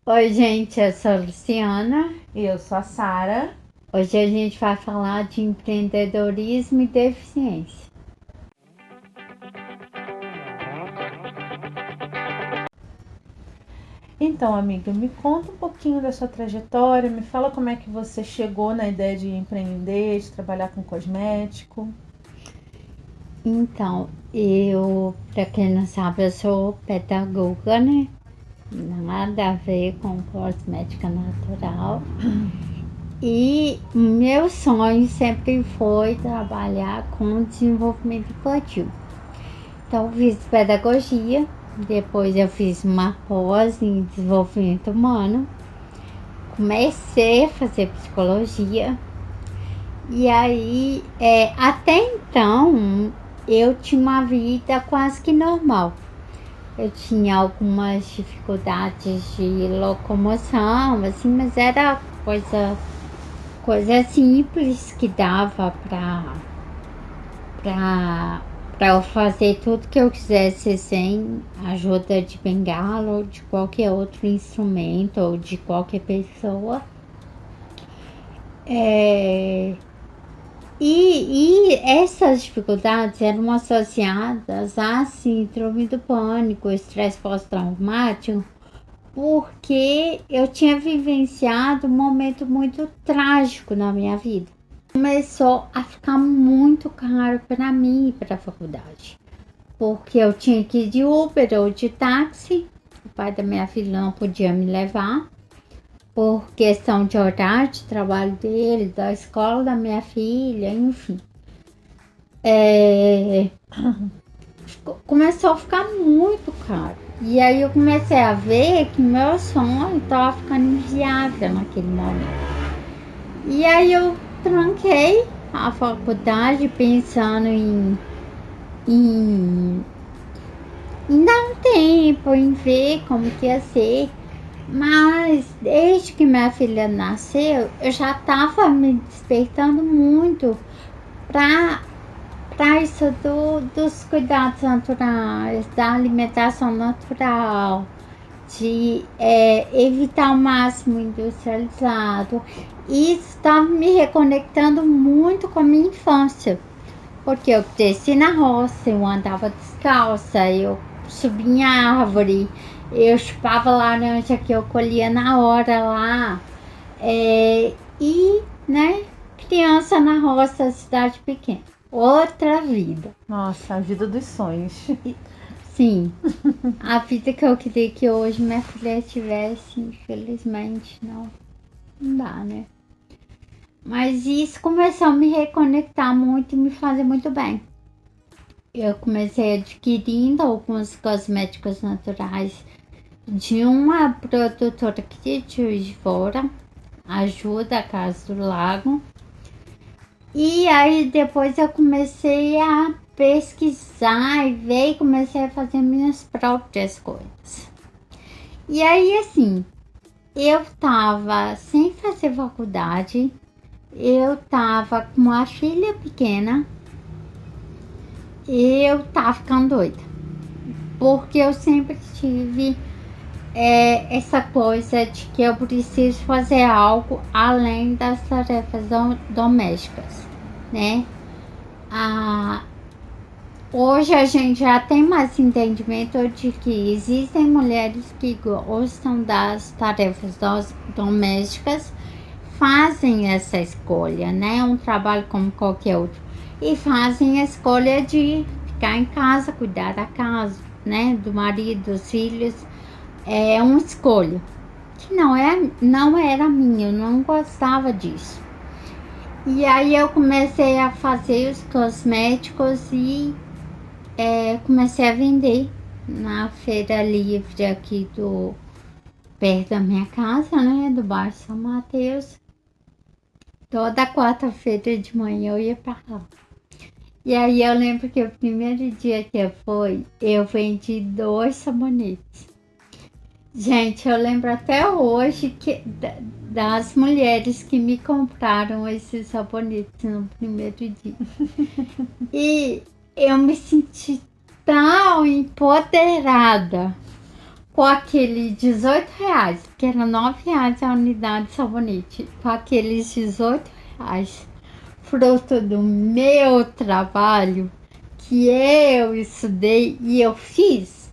Oi, gente, eu sou a Luciana. E eu sou a Sara. Hoje a gente vai falar de empreendedorismo e deficiência. Então, amiga, me conta um pouquinho da sua trajetória, me fala como é que você chegou na ideia de empreender, de trabalhar com cosmético. Então, para quem não sabe, eu sou pedagoga, né? Nada a ver com cosmética natural. E meu sonho sempre foi trabalhar com desenvolvimento infantil. Então, eu fiz pedagogia, depois eu fiz uma pós em desenvolvimento humano. Comecei a fazer psicologia e aí, até então, eu tinha uma vida quase que normal. Eu tinha algumas dificuldades de locomoção, assim, mas era coisa simples que dava para para eu fazer tudo que eu quisesse sem ajuda de bengala ou de qualquer outro instrumento ou de qualquer pessoa. É, e essas dificuldades eram associadas à síndrome do pânico, estresse pós-traumático, porque eu tinha vivenciado um momento muito trágico na minha vida. Começou a ficar muito caro para mim ir para a faculdade, porque eu tinha que ir de Uber ou de táxi, o pai da minha filha não podia me levar, por questão de horário de trabalho dele, da escola da minha filha, enfim. É, Começou a ficar muito caro. E aí eu comecei a ver que meu sonho estava ficando inviável naquele momento. E aí eu tranquei a faculdade pensando em, em dar um tempo, em ver como que ia ser. Mas desde que minha filha nasceu, eu já estava me despertando muito para isso dos cuidados naturais, da alimentação natural, de evitar o máximo industrializado. Isso estava me reconectando muito com a minha infância, porque eu cresci na roça, eu andava descalça, eu subia em árvore, eu chupava laranja que eu colhia na hora lá. E, né, criança na roça, cidade pequena. Outra vida. Nossa, a vida dos sonhos. Sim, a vida que eu queria que hoje minha filha tivesse, infelizmente não dá, né? Mas isso começou a me reconectar muito e me fazer muito bem. Eu comecei adquirindo alguns cosméticos naturais de uma produtora aqui de Juiz de Fora, Ajuda a Casa do Lago. E aí depois eu comecei a pesquisar e ver e comecei a fazer minhas próprias coisas. E aí assim, eu tava sem fazer faculdade, eu tava com uma filha pequena e eu tava ficando doida. Porque eu sempre tive essa coisa de que eu preciso fazer algo além das tarefas domésticas, né? Ah, hoje a gente já tem mais entendimento de que existem mulheres que gostam das tarefas domésticas, fazem essa escolha, né? Um trabalho como qualquer outro. E fazem a escolha de ficar em casa, cuidar da casa, né? Do marido, dos filhos. É uma escolha que não era minha, eu não gostava disso. E aí eu comecei a fazer os cosméticos e comecei a vender na feira livre aqui do perto da minha casa, né, do bairro São Mateus. Toda quarta-feira de manhã eu ia para lá. E aí eu lembro que o primeiro dia que eu fui, eu vendi 2 sabonetes. Gente, eu lembro até hoje das mulheres que me compraram esses sabonetes no primeiro dia. E eu me senti tão empoderada, com aqueles R$ 18, que era R$ 9 a unidade de sabonete, com aqueles R$ 18, fruto do meu trabalho, que eu estudei e eu fiz,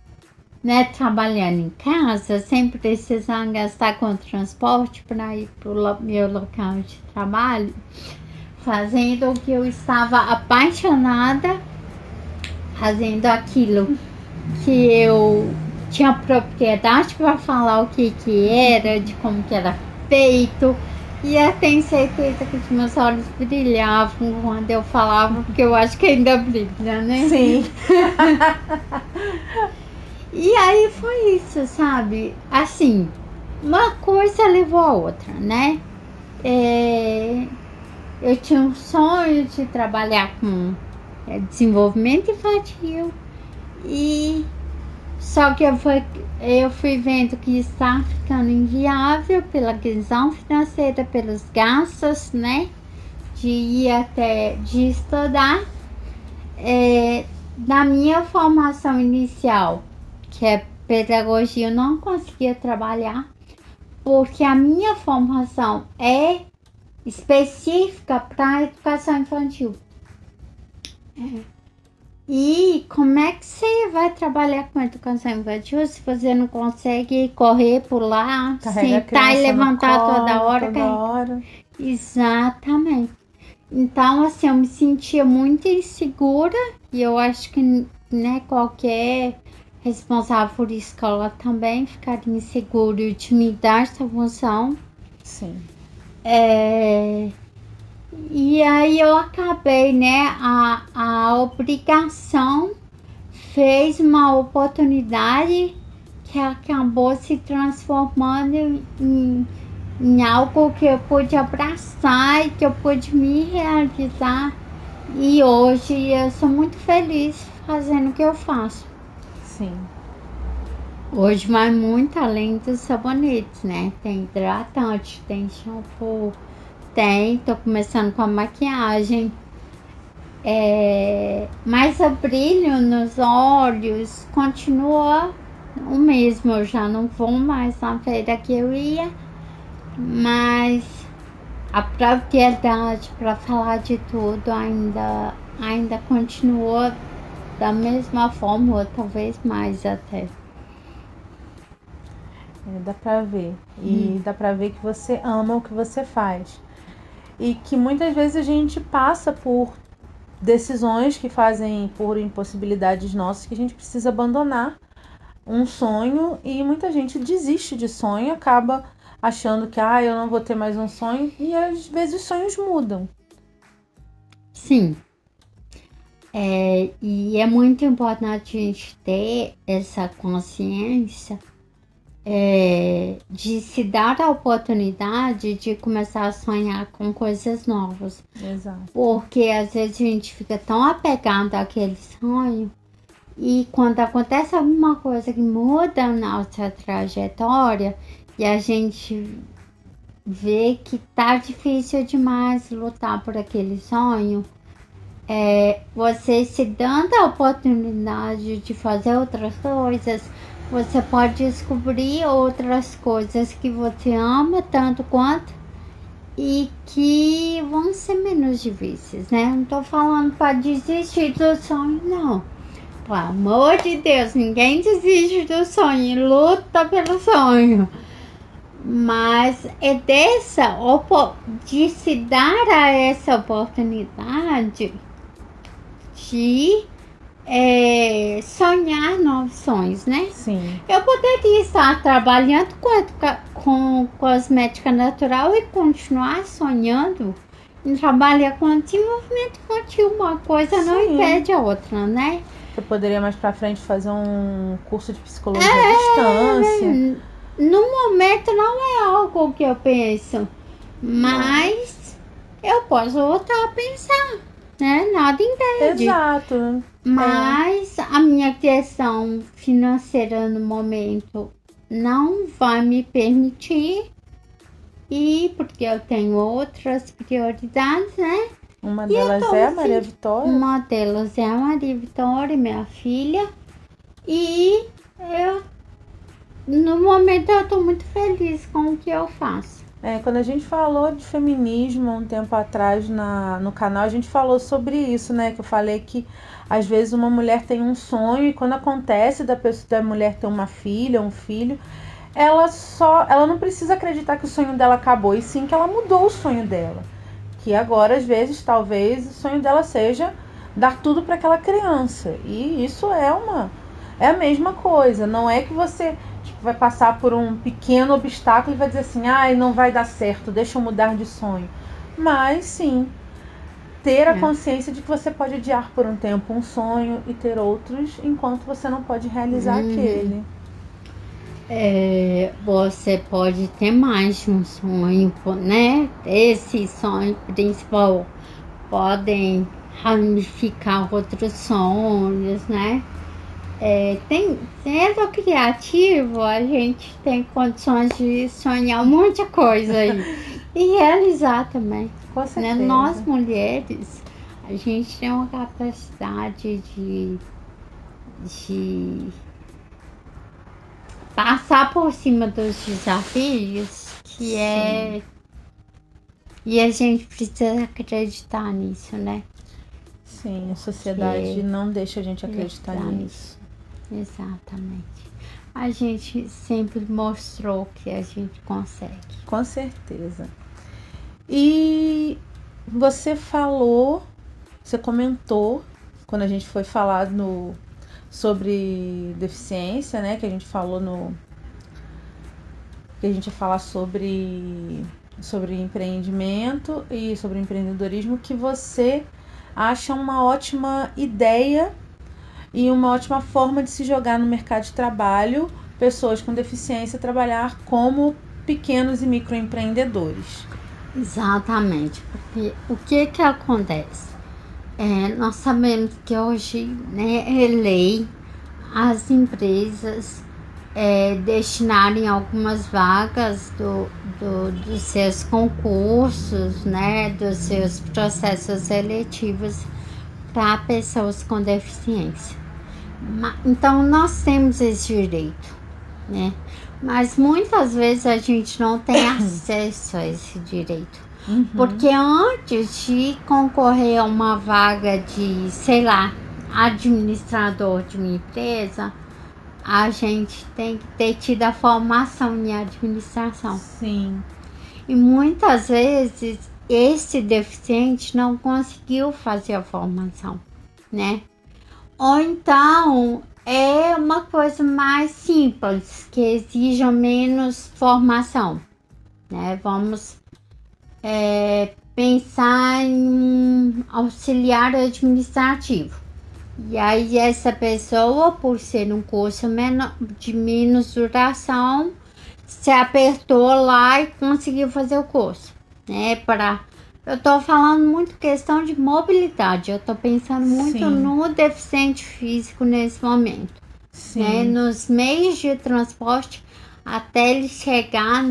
né, trabalhando em casa, sem precisar gastar com transporte para ir para o meu local de trabalho, fazendo o que eu estava apaixonada, fazendo aquilo que eu tinha propriedade para falar o que era, de como que era feito. E eu tenho certeza que os meus olhos brilhavam quando eu falava, porque eu acho que ainda brilha, né? Sim. E aí foi isso, sabe? Assim, uma coisa levou a outra, né? Eu tinha um sonho de trabalhar com desenvolvimento infantil, e só que eu fui vendo que está ficando inviável pela questão financeira, pelos gastos, né? De ir até de estudar. Na minha formação inicial, que é pedagogia, eu não conseguia trabalhar, porque a minha formação é específica para a educação infantil. E como é que você vai trabalhar com educação infantil se você não consegue correr, pular, sentar e levantar toda hora? Exatamente. Então, assim, eu me sentia muito insegura, e eu acho que, né, qualquer responsável por escola também ficaria inseguro de me dar essa função. Sim. E aí eu acabei, né, a obrigação fez uma oportunidade que acabou se transformando em algo que eu pude abraçar e que eu pude me realizar. E hoje eu sou muito feliz fazendo o que eu faço. Sim. Hoje vai muito além dos sabonetes, né? Tem hidratante, tem shampoo, tô começando com a maquiagem. Mas o brilho nos olhos continua o mesmo. Eu já não vou mais na feira que eu ia, mas a propriedade para falar de tudo ainda continua da mesma forma, ou talvez mais até. Dá pra ver. E dá pra ver que você ama o que você faz. E que muitas vezes a gente passa por decisões que fazem por impossibilidades nossas que a gente precisa abandonar um sonho, e muita gente desiste de sonho, acaba achando que eu não vou ter mais um sonho, e às vezes os sonhos mudam. Sim. E é muito importante a gente ter essa consciência de se dar a oportunidade de começar a sonhar com coisas novas. Exato. Porque às vezes a gente fica tão apegado àquele sonho, e quando acontece alguma coisa que muda a nossa trajetória e a gente vê que tá difícil demais lutar por aquele sonho, você se dando a oportunidade de fazer outras coisas, você pode descobrir outras coisas que você ama tanto quanto e que vão ser menos difíceis, né? Não tô falando para desistir do sonho, não. Pelo amor de Deus, ninguém desiste do sonho, luta pelo sonho. Mas é de se dar a essa oportunidade de sonhar novos sonhos, né? Sim. Eu poderia estar trabalhando com cosmética natural e continuar sonhando em trabalhar com desenvolvimento infantil. Uma coisa não impede a outra, né? Você poderia mais pra frente fazer um curso de psicologia à distância. No momento não é algo que eu penso, mas eu posso voltar a pensar, né? Nada impede. Exato. Mas a minha questão financeira no momento não vai me permitir, e porque eu tenho outras prioridades, né? Uma delas é a Maria Vitória. Uma delas é a Maria Vitória, minha filha, e eu No momento eu estou muito feliz com o que eu faço. Quando a gente falou de feminismo um tempo atrás no canal, a gente falou sobre isso, né? Que eu falei que às vezes uma mulher tem um sonho e quando acontece da mulher ter uma filha, um filho, ela não precisa acreditar que o sonho dela acabou, e sim que ela mudou o sonho dela. Que agora, às vezes, talvez o sonho dela seja dar tudo para aquela criança. E isso é a mesma coisa. Não é que você vai passar por um pequeno obstáculo e vai dizer assim, ai, não vai dar certo, deixa eu mudar de sonho. Mas sim, ter a consciência de que você pode adiar por um tempo um sonho e ter outros enquanto você não pode realizar aquele. Você pode ter mais de um sonho, né? Esse sonho principal podem ramificar outros sonhos, né? Sendo criativo, a gente tem condições de sonhar muita coisa aí e realizar também. Com certeza. Né? Nós mulheres, a gente tem uma capacidade de passar por cima dos desafios que é. E a gente precisa acreditar nisso, né? Sim, a sociedade não deixa a gente acreditar nisso. Exatamente. A gente sempre mostrou que a gente consegue. Com certeza. E você comentou, quando a gente foi falar sobre deficiência, né? Que a gente falou que a gente ia falar sobre empreendimento e sobre empreendedorismo, que você acha uma ótima ideia e uma ótima forma de se jogar no mercado de trabalho, pessoas com deficiência trabalhar como pequenos e microempreendedores. Exatamente, porque o que acontece? Nós sabemos que hoje, né, é lei as empresas destinarem algumas vagas dos seus concursos, né, dos seus processos seletivos para pessoas com deficiência. Então, nós temos esse direito, né? Mas muitas vezes a gente não tem acesso a esse direito. Porque antes de concorrer a uma vaga de, sei lá, administrador de uma empresa, a gente tem que ter tido a formação em administração. Sim. E muitas vezes esse deficiente não conseguiu fazer a formação, né? Ou então é uma coisa mais simples, que exija menos formação, né? Vamos pensar em um auxiliar administrativo. E aí essa pessoa, por ser um curso de menos duração, se apertou lá e conseguiu fazer o curso, né? Eu estou falando muito questão de mobilidade, eu estou pensando muito no deficiente físico nesse momento. Né? Nos meios de transporte até ele chegar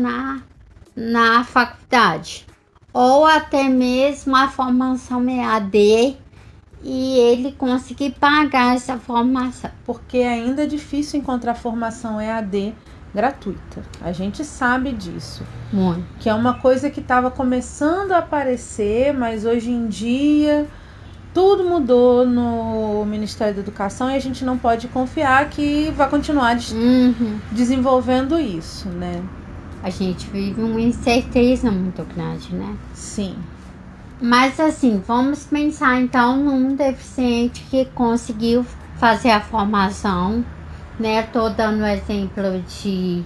na faculdade. Ou até mesmo a formação EAD e ele conseguir pagar essa formação. Porque ainda é difícil encontrar formação EAD gratuita. A gente sabe disso. Muito. Que é uma coisa que estava começando a aparecer, mas hoje em dia tudo mudou no Ministério da Educação e a gente não pode confiar que vai continuar desenvolvendo isso, né? A gente vive uma incerteza muito grande, né? Sim. Mas assim, vamos pensar então num deficiente que conseguiu fazer a formação, né? Estou dando o exemplo de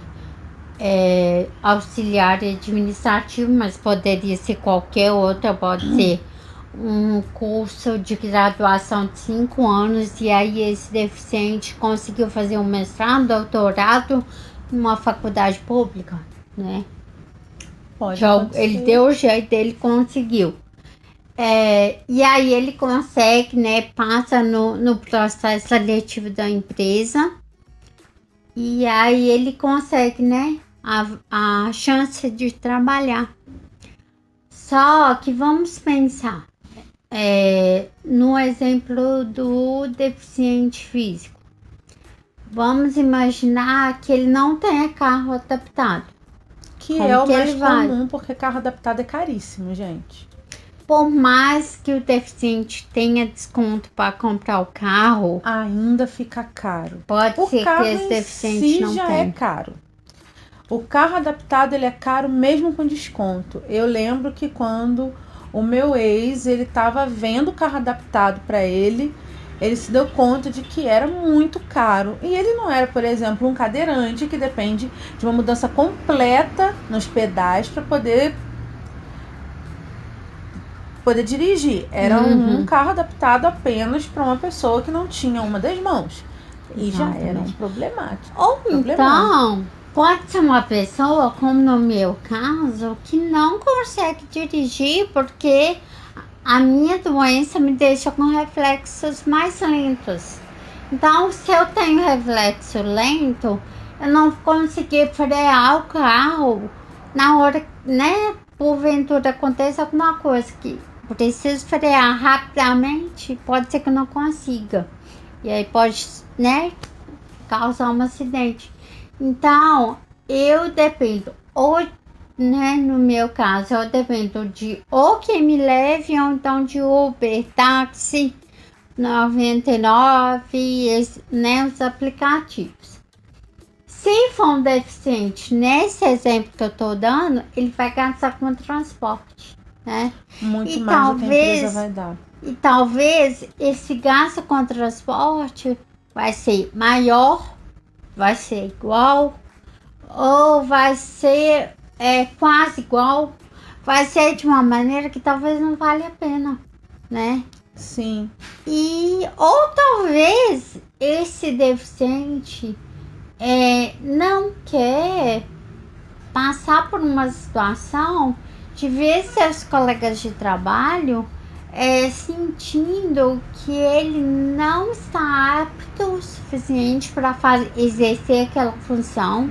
auxiliar administrativo, mas poderia ser qualquer outra, pode ser um curso de graduação de 5 anos e aí esse deficiente conseguiu fazer um mestrado, doutorado numa faculdade pública, né? Ele deu o jeito dele, conseguiu. E aí ele consegue, né? Passa no processo seletivo da empresa e aí ele consegue, né? A chance de trabalhar. Só que vamos pensar no exemplo do deficiente físico. vamos imaginar que ele não tenha carro adaptado. Que Como é o que mais ele vai? comum, porque carro adaptado é caríssimo, gente. Por mais que o deficiente tenha desconto para comprar o carro, Ainda fica caro. pode O ser que carro esse em deficiente si não já é tenha. caro. O carro adaptado ele é caro mesmo com desconto. Eu lembro que quando o meu ex ele estava vendo o carro adaptado para ele se deu conta de que era muito caro. E ele não era, por exemplo, um cadeirante que depende de uma mudança completa nos pedais para poder dirigir. Era um carro adaptado apenas para uma pessoa que não tinha uma das mãos. E já era um problemático. Ou então, pode ser uma pessoa, como no meu caso, que não consegue dirigir porque a minha doença me deixa com reflexos mais lentos. Então, se eu tenho reflexo lento, eu não consegui frear o carro na hora, né? Porventura aconteça alguma coisa que preciso frear rapidamente, pode ser que eu não consiga. E aí pode, né, causar um acidente. Então, eu dependo, ou, né, no meu caso, eu dependo de ou que me leve, ou então de Uber, táxi, 99, né, os aplicativos. Se for um deficiente, nesse exemplo que eu estou dando, ele vai gastar com transporte, né? Muito mais do que a empresa vai dar. E talvez esse gasto com transporte vai ser maior, vai ser igual, ou vai ser quase igual, vai ser de uma maneira que talvez não vale a pena, né? Sim. Ou talvez esse deficiente não quer passar por uma situação de ver seus colegas de trabalho sentindo que ele não está apto o suficiente para exercer aquela função,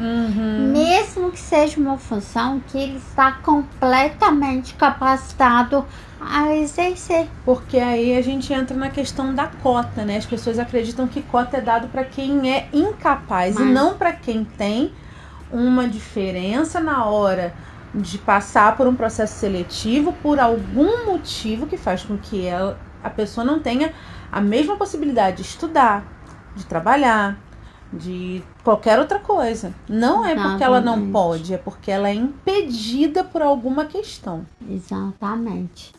mesmo que seja uma função que ele está completamente capacitado a exercer. Porque aí a gente entra na questão da cota, né? As pessoas acreditam que cota é dado para quem é incapaz e não para quem tem uma diferença na hora de passar por um processo seletivo por algum motivo que faz com que a pessoa não tenha a mesma possibilidade de estudar, de trabalhar, de qualquer outra coisa. Não é porque ela não pode, é porque ela é impedida por alguma questão. Exatamente.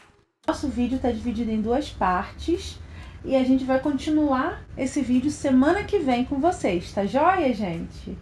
Nosso vídeo está dividido em 2 partes e a gente vai continuar esse vídeo semana que vem com vocês, tá joia, gente?